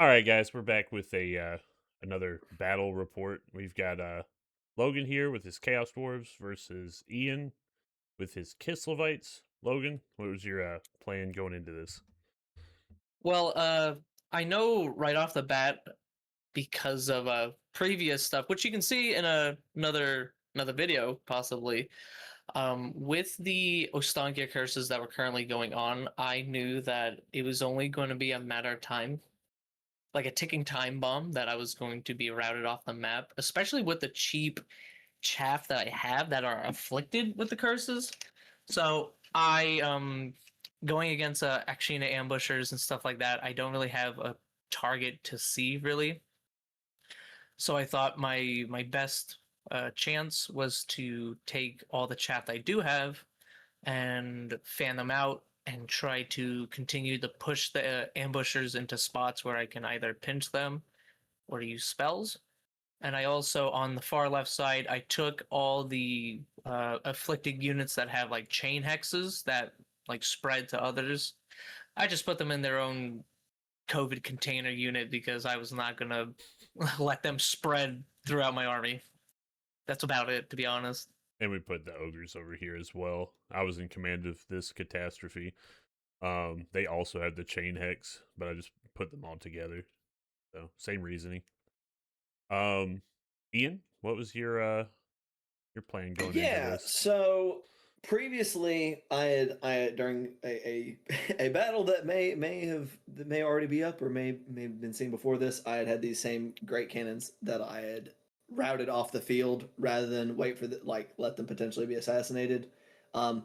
All right, guys, we're back with a another battle report. We've got Logan here with his Chaos Dwarves versus Ian with his Kislevites. Logan, what was your plan going into this? Well, I know right off the bat because of previous stuff, which you can see in another video possibly. With the Ostankia curses that were currently going on, I knew that it was only going to be a matter of time, like a ticking time bomb, that I was going to be routed off the map, especially with the cheap chaff that I have that are afflicted with the curses. So I going against Akshina ambushers and stuff like that, I don't really have a target to see really. So I thought my best chance was to take all the chaff I do have and fan them out and try to continue to push the ambushers into spots where I can either pinch them or use spells. And I also, on the far left side, I took all the afflicted units that have like chain hexes that like spread to others. I just put them in their own COVID container unit because I was not gonna let them spread throughout my army. That's about it, to be honest. And we put the ogres over here as well. I was in command of this catastrophe. They also had the chain hex, but I just put them all together. So same reasoning. Um, Ian, what was your plan going into Yeah, this? so previously I had during a battle that may already be up or may have been seen before this, I had these same great cannons that I had routed off the field rather than wait for let them potentially be assassinated. Um,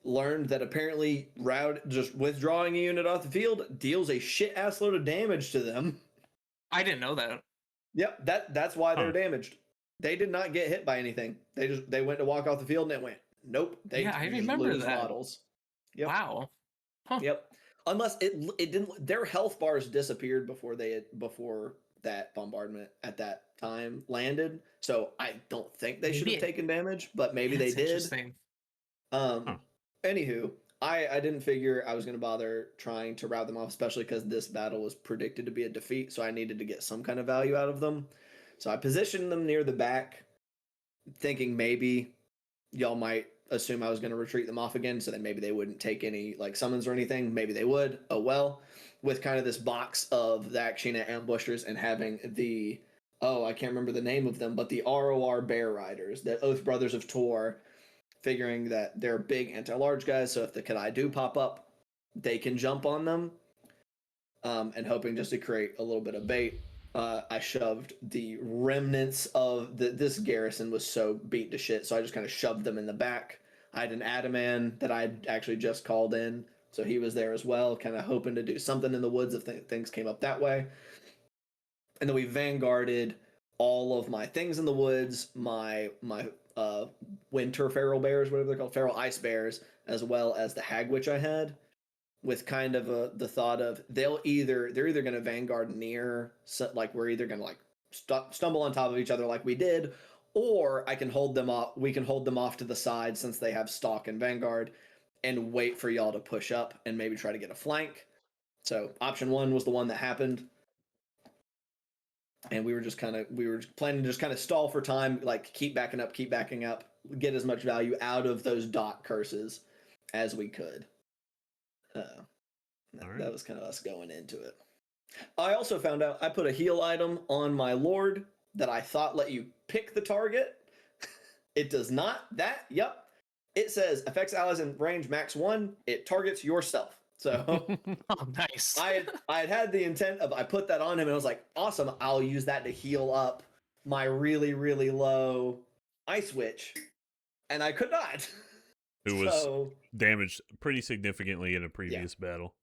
Learned that apparently route just withdrawing a unit off the field deals a shit ass load of damage to them. I didn't know that. Yep, that's why they're Huh. damaged. They did not get hit by anything. They went to walk off the field and it went. Nope. They Yeah, I just remember lose that. models. Yep. Wow. Huh. Yep. Unless it didn't, their health bars disappeared before that bombardment at that time landed. So I don't think they should Maybe have taken damage, but maybe yeah, they that's did. interesting. Huh. Anywho, I didn't figure I was going to bother trying to rout them off, especially because this battle was predicted to be a defeat, so I needed to get some kind of value out of them. So I positioned them near the back, thinking maybe y'all might assume I was going to retreat them off again, so that maybe they wouldn't take any like summons or anything. Maybe they would. Oh well. With kind of this box of the Akshina ambushers and having the I can't remember the name of them, but the ROR Bear Riders, the Oath Brothers of Tor, figuring that they're big anti-large guys, so if the Kadai do pop up, they can jump on them, and hoping just to create a little bit of bait. I shoved the remnants of this garrison was so beat to shit, so I just kind of shoved them in the back. I had an Adaman that I'd actually just called in, so he was there as well, kind of hoping to do something in the woods if things came up that way. And then we vanguarded all of my things in the woods, my winter feral bears, whatever they're called, feral ice bears, as well as the hag witch I had, with kind of the thought of they're either going to vanguard near, so, like we're either going to like stumble on top of each other like we did, or I can hold them off. We can hold them off to the side since they have stalk and vanguard, and wait for y'all to push up and maybe try to get a flank. So option one was the one that happened, and we were planning to just kind of stall for time, like keep backing up, get as much value out of those dot curses as we could. All That right. was kind of us going into it. I also found out I put a heal item on my lord that I thought let you pick the target. It does not. Yep. It says affects allies in range max 1. It targets yourself. So Oh, nice. I had the intent of I put that on him and I was like, awesome, I'll use that to heal up my really, really low ice witch. And I could not. Who was So damaged pretty significantly in a yeah. previous battle.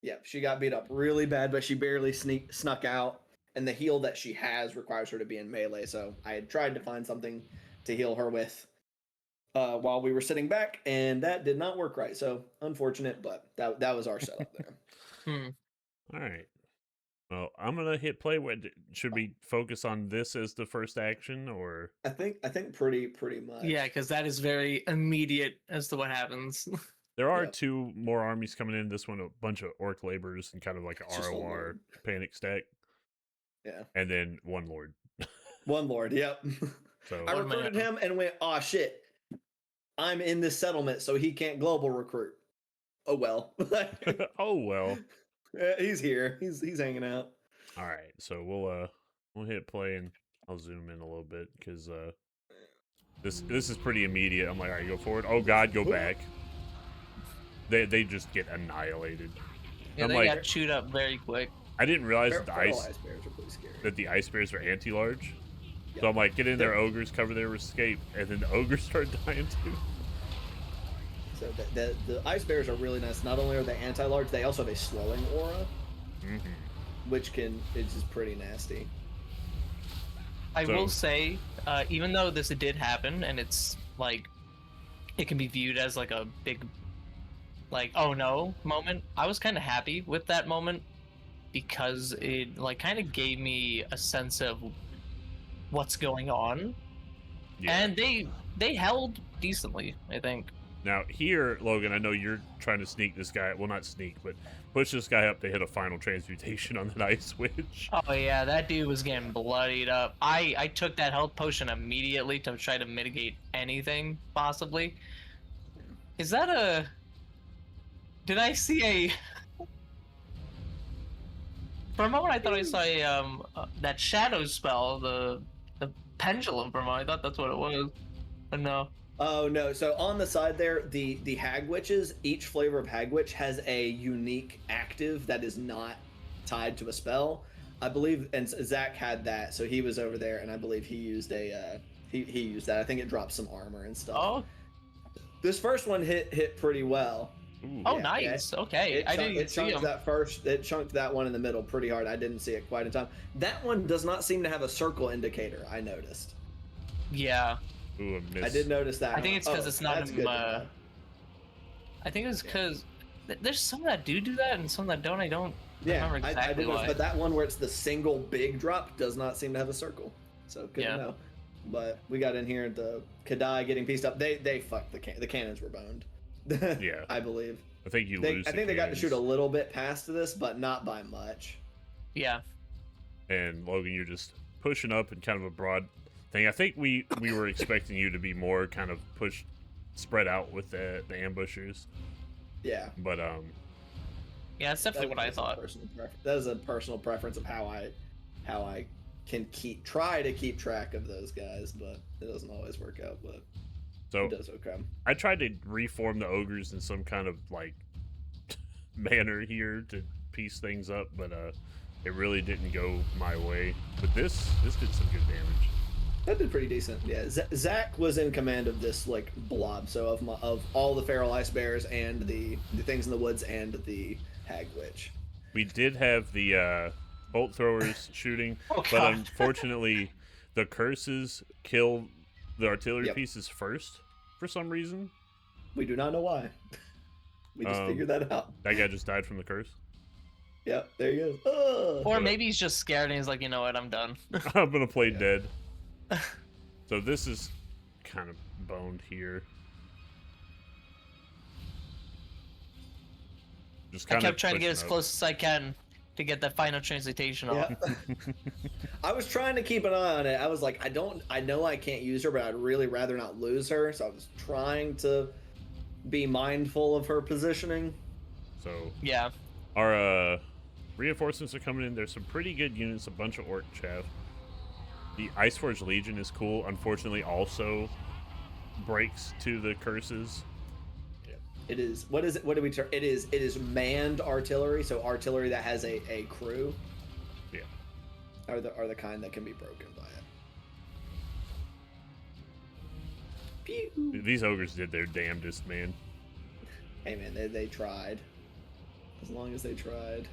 Yeah, she got beat up really bad, but she barely snuck out. And the heal that she has requires her to be in melee. So I had tried to find something to heal her with while we were sitting back, and that did not work right. So unfortunate, but that was our setup there. All right. Well, I'm gonna hit play. Should we focus on this as the first action, or I think pretty much. Yeah, because that is very immediate as to what happens. there are Yep. two more armies coming in? This one, a bunch of orc laborers and kind of like a It's just a ROR lord. panic stack, Yeah. and then one lord. One lord. Yep. So I One recruited man. him and went, oh shit, I'm in this settlement, so he can't global recruit. Oh well. oh well. He's here. He's hanging out. All right, so we'll hit play and I'll zoom in a little bit because this is pretty immediate. I'm like, all right, go forward. Oh God, go back. They just get annihilated. Yeah, I'm they like, got chewed up very quick. I didn't realize Feral ice bears are pretty scary. that the ice bears are anti-large. Yep. So I'm like, get in there, ogres, cover their escape, and then the ogres start dying too. So the ice bears are really nice. Not only are they anti-large, they also have a slowing aura, which it's just pretty nasty. I will say, even though this did happen, and it's like, it can be viewed as like a big, like, oh no moment, I was kind of happy with that moment because it like kind of gave me a sense of what's going on, and they held decently, I think. Now here, Logan, I know you're trying to sneak this guy. Well, not sneak, but push this guy up to hit a final transmutation on that ice witch. Oh yeah, that dude was getting bloodied up. I took that health potion immediately to try to mitigate anything possibly. Is that a? Did I see a? For a moment, I thought I saw a that shadow spell, the pendulum. For a moment, I thought that's what it was, but no. Oh no! So on the side there, the hag witches, each flavor of hag witch has a unique active that is not tied to a spell. I believe, and Zach had that, so he was over there, and I believe he used he used that. I think it dropped some armor and stuff. Oh. This first one hit pretty well. Ooh. Oh, nice. Okay, I didn't even see him. It chunked that one in the middle pretty hard. I didn't see it quite in time. That one does not seem to have a circle indicator. I noticed. Yeah. Ooh, a miss. I did notice that. I think it's because it's not that's good to know. I think it's because there's some that do that and some that don't. I don't remember exactly I did notice, why. but that one where it's the single big drop does not seem to have a circle. So good to know. But we got in here, the Kadai getting pieced up. They fucked the cannons were boned. Yeah, I believe. I think I think they got to shoot a little bit past this, but not by much. Yeah. And Logan, you're just pushing up in kind of a broad thing. I think we were expecting you to be more kind of spread out with the ambushers. Yeah. But yeah, that's definitely what I thought. That is a personal preference of how I can try to keep track of those guys, but it doesn't always work out. But so it does okay. I tried to reform the ogres in some kind of like manner here to piece things up, but it really didn't go my way. But this did some good damage. That did pretty decent. Yeah, Zach was in command of this like blob, so of all the feral ice bears and the things in the woods and the hag witch. We did have the bolt throwers shooting, but unfortunately, the curses killed the artillery pieces first for some reason. We do not know why. We just figured that out. That guy just died from the curse. Yep, there he goes. Oh. Or maybe he's just scared and he's like, you know what, I'm done. I'm gonna play dead. So this is kind of boned here. Just I kept trying to get as close as I can to get that final transmutation off. I was trying to keep an eye on it. I was like, I know I can't use her, but I'd really rather not lose her. So I was trying to be mindful of her positioning. So yeah, our reinforcements are coming in. There's some pretty good units, a bunch of orc chaff. The Iceforge Legion is cool. Unfortunately, also breaks to the curses. It is. What is it? What do we term? It is manned artillery. So artillery that has a crew. Yeah. Are the kind that can be broken by it. Pew. These ogres did their damnedest, man. Hey man, they tried. As long as they tried.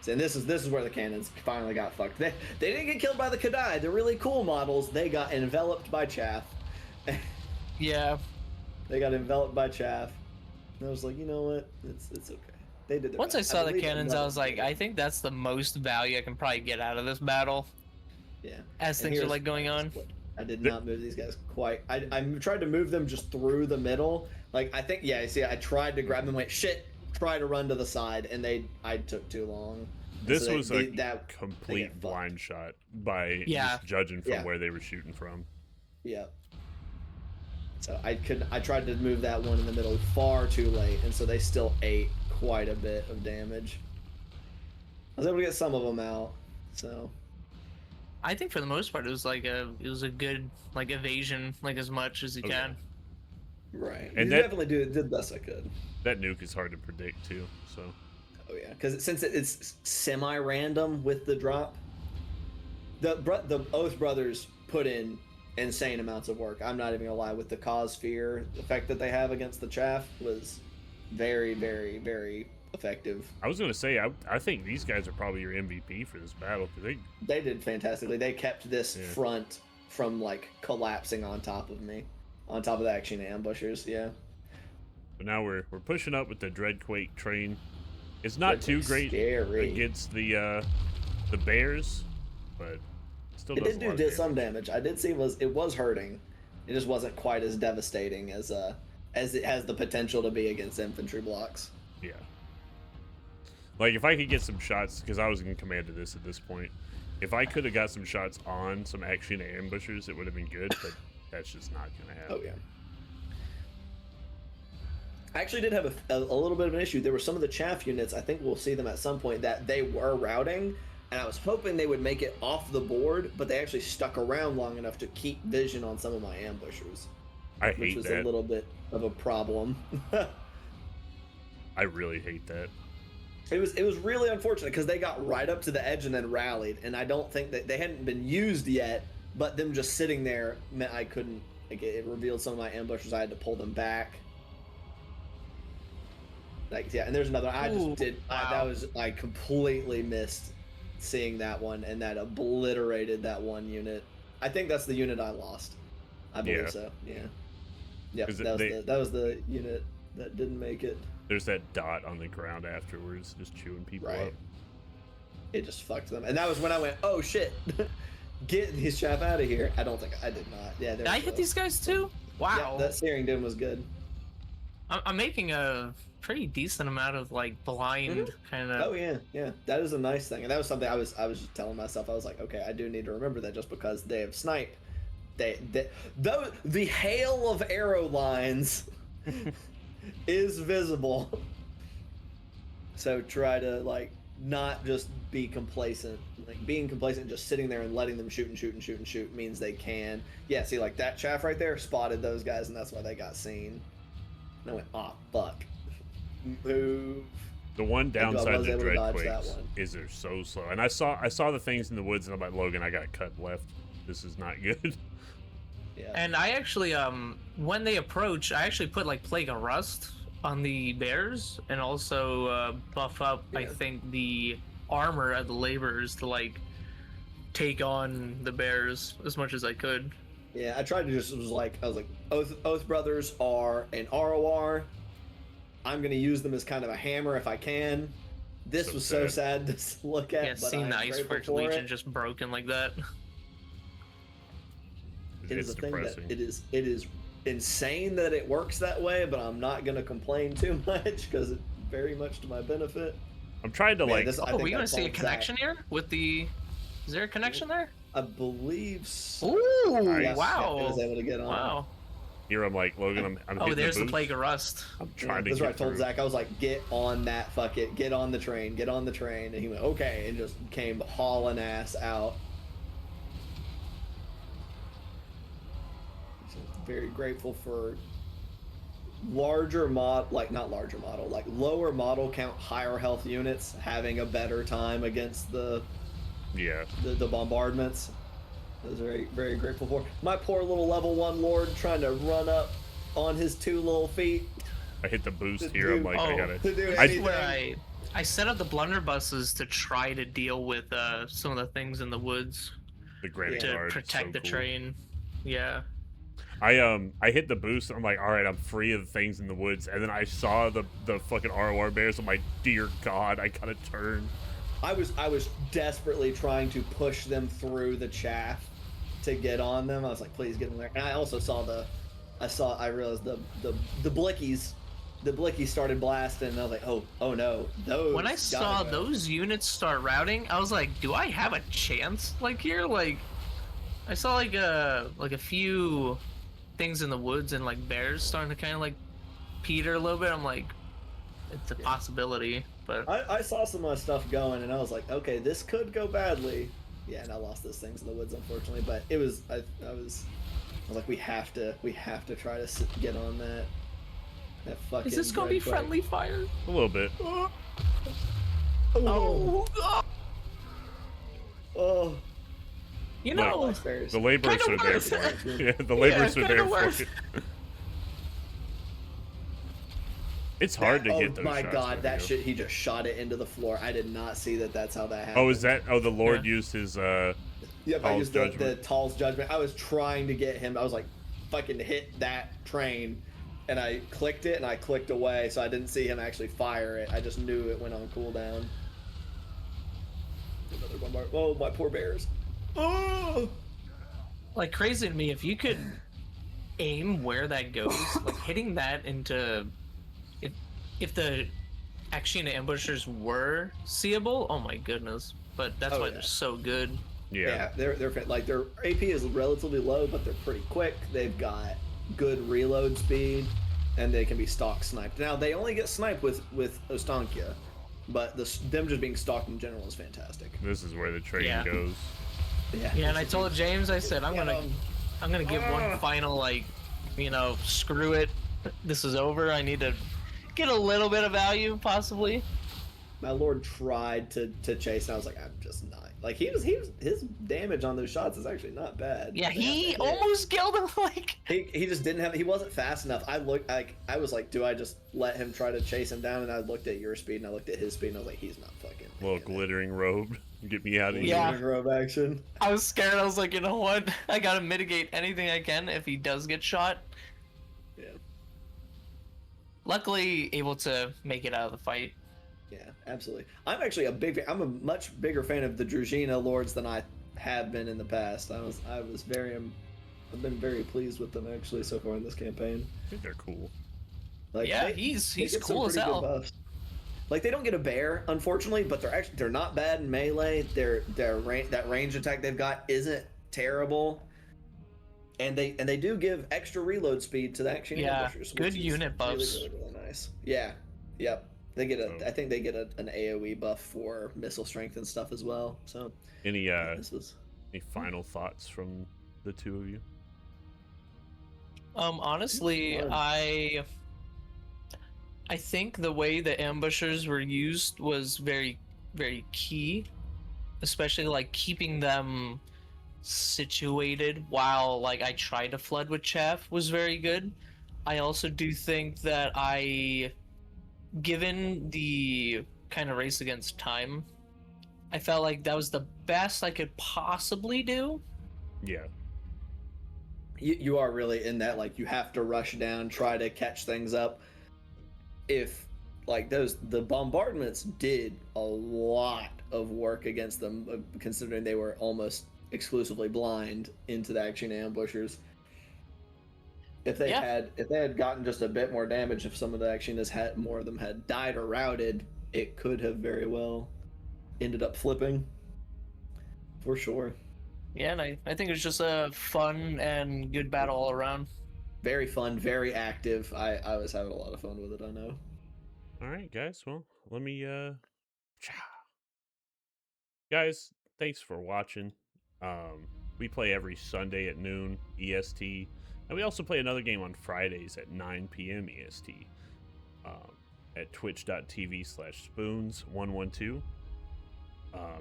And this is where the cannons finally got fucked. They didn't get killed by the Kadai. They're really cool models. They got enveloped by chaff. Yeah. They got enveloped by chaff. And I was like, you know what? It's okay. They did their Once best. I saw the cannons, I was like, I think that's the most value I can probably get out of this battle. Yeah. As things are like going on. I did not move these guys quite. I tried to move them just through the middle. Like I think, yeah. See, I tried to grab them. Like shit. Try to run to the side, and I took too long. This so was they a get complete fucked. blind shot by Yeah. just judging from Yeah. where they were shooting from. Yeah. So I tried to move that one in the middle far too late, and so they still ate quite a bit of damage. I was able to get some of them out, so. I think for the most part it was a good like evasion, like as much as you Okay. can. Right. And you that- definitely did the best I could. That nuke is hard to predict too. So Oh yeah, because since it's semi-random with the drop, the Oath brothers put in insane amounts of work. I'm not even gonna lie. With the cause fear effect that they have against the chaff was very, very, very effective. I was gonna say I think these guys are probably your MVP for this battle because They did fantastically. They kept this Yeah. front from like collapsing on top of me, on top of the action ambushers. Yeah. But now we're pushing up with the Dreadquake train. It's not too Dreadquake's great scary. against the bears, but still It does did a lot do of some damage. I did see it was hurting. It just wasn't quite as devastating as it has the potential to be against infantry blocks. Yeah. Like if I could get some shots, because I was in command of this at this point, if I could have got some shots on some action ambushers, it would have been good. But that's just not gonna happen. Oh yeah. I actually did have a little bit of an issue. There were some of the chaff units, I think we'll see them at some point, that they were routing, and I was hoping they would make it off the board, but they actually stuck around long enough to keep vision on some of my ambushers, I which hate was that. a little bit of a problem. I really hate that. It was really unfortunate because they got right up to the edge and then rallied, and I don't think that they hadn't been used yet, but them just sitting there meant I couldn't, like, it revealed some of my ambushers. I had to pull them back. Like, yeah, and there's another. I completely missed seeing that one, and that obliterated that one unit. I think that's the unit I lost. I believe Yeah. so. Yeah. Yep. 'Cause That was the unit that didn't make it. There's that dot on the ground afterwards, just chewing people Right. up. It just fucked them, and that was when I went, "Oh shit, get these chaff out of here." I don't think I did not. Yeah. Did I hit these guys too? Wow. Yeah, that searing doom was good. I'm making a pretty decent amount of like blind kind of. Oh yeah, yeah. That is a nice thing, and that was something I was just telling myself. I was like, okay, I do need to remember that just because they have snipe, the hail of arrow lines is visible. So try to like not just be complacent. Like being complacent, just sitting there and letting them shoot and shoot and shoot and shoot means they can. Yeah, see, like that chaff right there spotted those guys, and that's why they got seen. And I went, oh fuck, move. The one downside was to able to dodge that Dreadquakes one. is they're so slow. And I saw the things in the woods, and I'm like, Logan, I got cut left. This is not good. Yeah. And I actually, when they approach, I actually put like Plague of Rust on the bears, and also buff up, I Yeah. think, the armor of the laborers to like take on the bears as much as I could. Yeah, I tried to I was like, Oath Brothers are an ROR. I'm gonna use them as kind of a hammer if I can. This So was so sad to look at. Yeah, but seeing the I'm Ice grateful Forge for Legion it. just broken like that. It is It's a thing depressing. that it is insane that it works that way, but I'm not gonna complain too much because it's very much to my benefit. I'm trying to Man, like. this- I Oh, think we gonna I see a told connection here with the? Is there a connection there? I believe so. Ooh! Nice. Wow! I was able to get on. Wow! Here I'm like, Logan, I'm Oh, hitting there's the boost. Plague of Rust. I'm Yeah, trying to that's get what I told through. Zach. I was like, get on that, fuck it, get on the train, and he went, okay, and just came hauling ass out. So very grateful for lower model count, higher health units having a better time against the Yeah. bombardments. I was very, very grateful for. My poor little level 1 lord trying to run up on his 2 little feet. I hit the boost To here. I'm do- like, I Oh. gotta. To do I- anything. Where I set up the blunderbusses to try to deal with some of the things in the woods The granite to guard. is protect so the cool. train. Yeah. I hit the boost. And I'm like, all right, I'm free of the things in the woods. And then I saw the fucking ROR bears. I'm like, dear God, I gotta turn. I was desperately trying to push them through the chaff to get on them. I was like, please get them there. And I also saw I realized the blickies the blicky started blasting, and I was like, oh no, those. When I saw gotta go. those units start routing, I was like, do I have a chance? Like here, like I saw like a few things in the woods and like bears starting to kind of like peter a little bit. I'm like, it's a possibility, but I saw some stuff going, and I was like, okay, this could go badly. Yeah, and I lost those things in the woods, unfortunately. But it was, I was like, we have to try to get on that. That fucking. is this gonna be dreadquake. friendly fire? A little bit. Oh, Oh. you Look, know, Nice bears. The laborers Kinda are there worse. for it. Yeah, the laborers are kinda there worse. for it. It's hard to oh get those my shots. god, though, that yo. shit! He just shot it into the floor. I did not see that. That's how that happened. Oh, is that? Oh, the Lord Yeah. used his. Yep, I Tall's used the judgment. Tall's judgment. I was trying to get him. I was like, fucking hit that train, and I clicked it, and I clicked away, so I didn't see him actually fire it. I just knew it went on cooldown. Another bombard. Oh, my poor bears. Oh. like crazy to me if you could aim where that goes, like hitting that into if the Akshina ambushers were seeable, oh my goodness. But that's Oh, why yeah. they're so good. Yeah. They're like their AP is relatively low, but they're pretty quick. They've got good reload speed, and they can be stalk sniped. Now they only get sniped with Ostankia, but them just being stalked in general is fantastic. This is where the train Yeah. goes. Yeah, and I told James, I said I'm gonna give one final like, screw it. This is over. I need to get a little bit of value, possibly. My lord tried to chase, and I was like, I'm just not. Like he was his damage on those shots is actually not bad. Yeah, he Yeah. almost killed him. Like He just didn't have. He wasn't fast enough. I was like, do I just let him try to chase him down? And I looked at your speed, and I looked at his speed, and I was like, he's not fucking. Little making it. glittering robe. Get me out of Yeah. here. Robe action. I was scared. I was like, you know what? I gotta mitigate anything I can if he does get shot. Yeah. Luckily, able to make it out of the fight. Yeah, absolutely. I'm actually I'm a much bigger fan of the Druzhina lords than I have been in the past. I've been very pleased with them actually so far in this campaign. I think they're cool. Like Yeah, they he's get some cool as pretty good hell. buffs. Like they don't get a bear, unfortunately, but they're not bad in melee. That range attack they've got isn't terrible. And they do give extra reload speed to the action Yeah, ambushers, good which is unit buffs. Really nice. Yeah. Yep. They get Oh. I think they get an AoE buff for missile strength and stuff as well. So Any this was any final thoughts from the two of you? Honestly, Fun. I think the way the ambushers were used was very, very key, especially like keeping them situated while like I tried to flood with chaff was very good. I also do think that given the kind of race against time, I felt like that was the best I could possibly do. Yeah. you are really in that, like, you have to rush down, try to catch things up. If like the bombardments did a lot of work against them, considering they were almost exclusively blind into the action ambushers. If they had gotten just a bit more damage, if some of the Actionas had more of them had died or routed, it could have very well ended up flipping. For sure. Yeah, and I think it was just a fun and good battle all around. Very fun, very active. I was having a lot of fun with it, I know. All right, guys. Well, let me guys, thanks for watching. We play every Sunday at noon EST, and we also play another game on Fridays at 9 p.m. EST at twitch.tv/spoons112.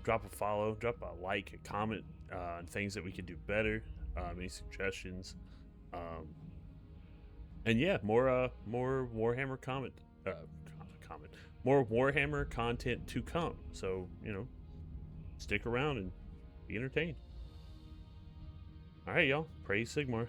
Drop a follow, drop a like, a comment on things that we could do better, any suggestions, and yeah, more Warhammer more Warhammer content to come. So stick around and be entertained. All right, y'all. Praise Sigmar.